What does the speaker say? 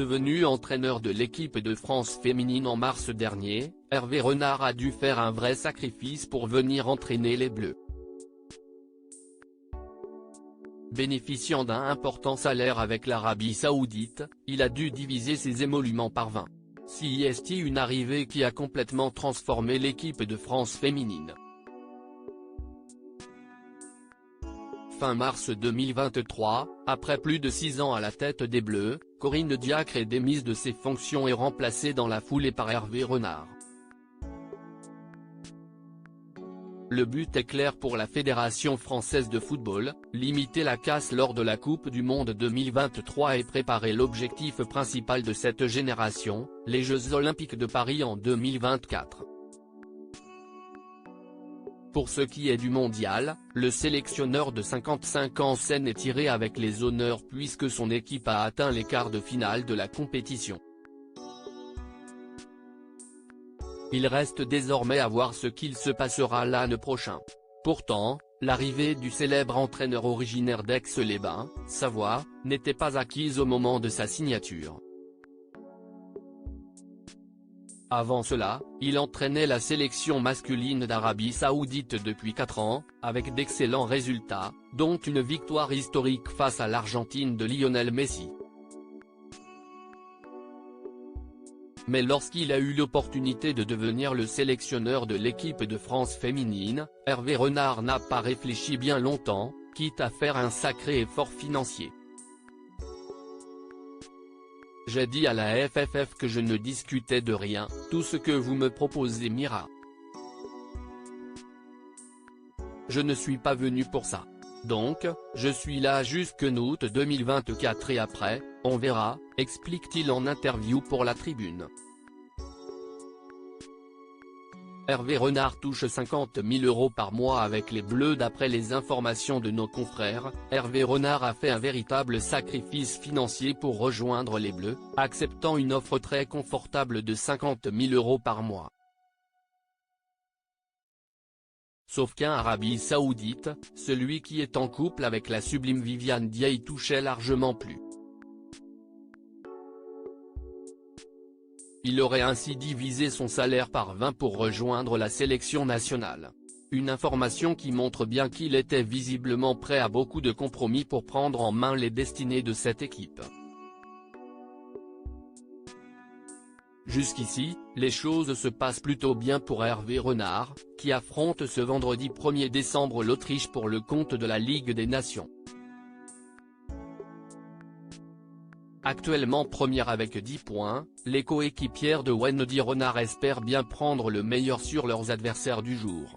Devenu entraîneur de l'équipe de France féminine en mars dernier, Hervé Renard a dû faire un vrai sacrifice pour venir entraîner les Bleus. Bénéficiant d'un important salaire avec l'Arabie Saoudite, il a dû diviser ses émoluments par 20. C'est une arrivée qui a complètement transformé l'équipe de France féminine. Fin mars 2023, après plus de 6 ans à la tête des Bleus, Corinne Diacre est démise de ses fonctions et remplacée dans la foulée par Hervé Renard. Le but est clair pour la Fédération française de football, limiter la casse lors de la Coupe du Monde 2023 et préparer l'objectif principal de cette génération, les Jeux Olympiques de Paris en 2024. Pour ce qui est du mondial, le sélectionneur de 55 ans s'en est tiré avec les honneurs puisque son équipe a atteint les quarts de finale de la compétition. Il reste désormais à voir ce qu'il se passera l'année prochaine. Pourtant, l'arrivée du célèbre entraîneur originaire d'Aix-les-Bains, Savoie, n'était pas acquise au moment de sa signature. Avant cela, il entraînait la sélection masculine d'Arabie Saoudite depuis 4 ans, avec d'excellents résultats, dont une victoire historique face à l'Argentine de Lionel Messi. Mais lorsqu'il a eu l'opportunité de devenir le sélectionneur de l'équipe de France féminine, Hervé Renard n'a pas réfléchi bien longtemps, quitte à faire un sacré effort financier. J'ai dit à la FFF que je ne discutais de rien, tout ce que vous me proposez m'ira. Je ne suis pas venu pour ça. Donc, je suis là jusqu'en août 2024 et après, on verra, explique-t-il en interview pour La Tribune. Hervé Renard touche 50 000 € par mois avec les Bleus. D'après les informations de nos confrères, Hervé Renard a fait un véritable sacrifice financier pour rejoindre les Bleus, acceptant une offre très confortable de 50 000 € par mois. Sauf qu'en Arabie Saoudite, celui qui est en couple avec la sublime Viviane Diaye touchait largement plus. Il aurait ainsi divisé son salaire par 20 pour rejoindre la sélection nationale. Une information qui montre bien qu'il était visiblement prêt à beaucoup de compromis pour prendre en main les destinées de cette équipe. Jusqu'ici, les choses se passent plutôt bien pour Hervé Renard, qui affronte ce vendredi 1er décembre l'Autriche pour le compte de la Ligue des Nations. Actuellement première avec 10 points, les coéquipières de Wendy Renard espèrent bien prendre le meilleur sur leurs adversaires du jour.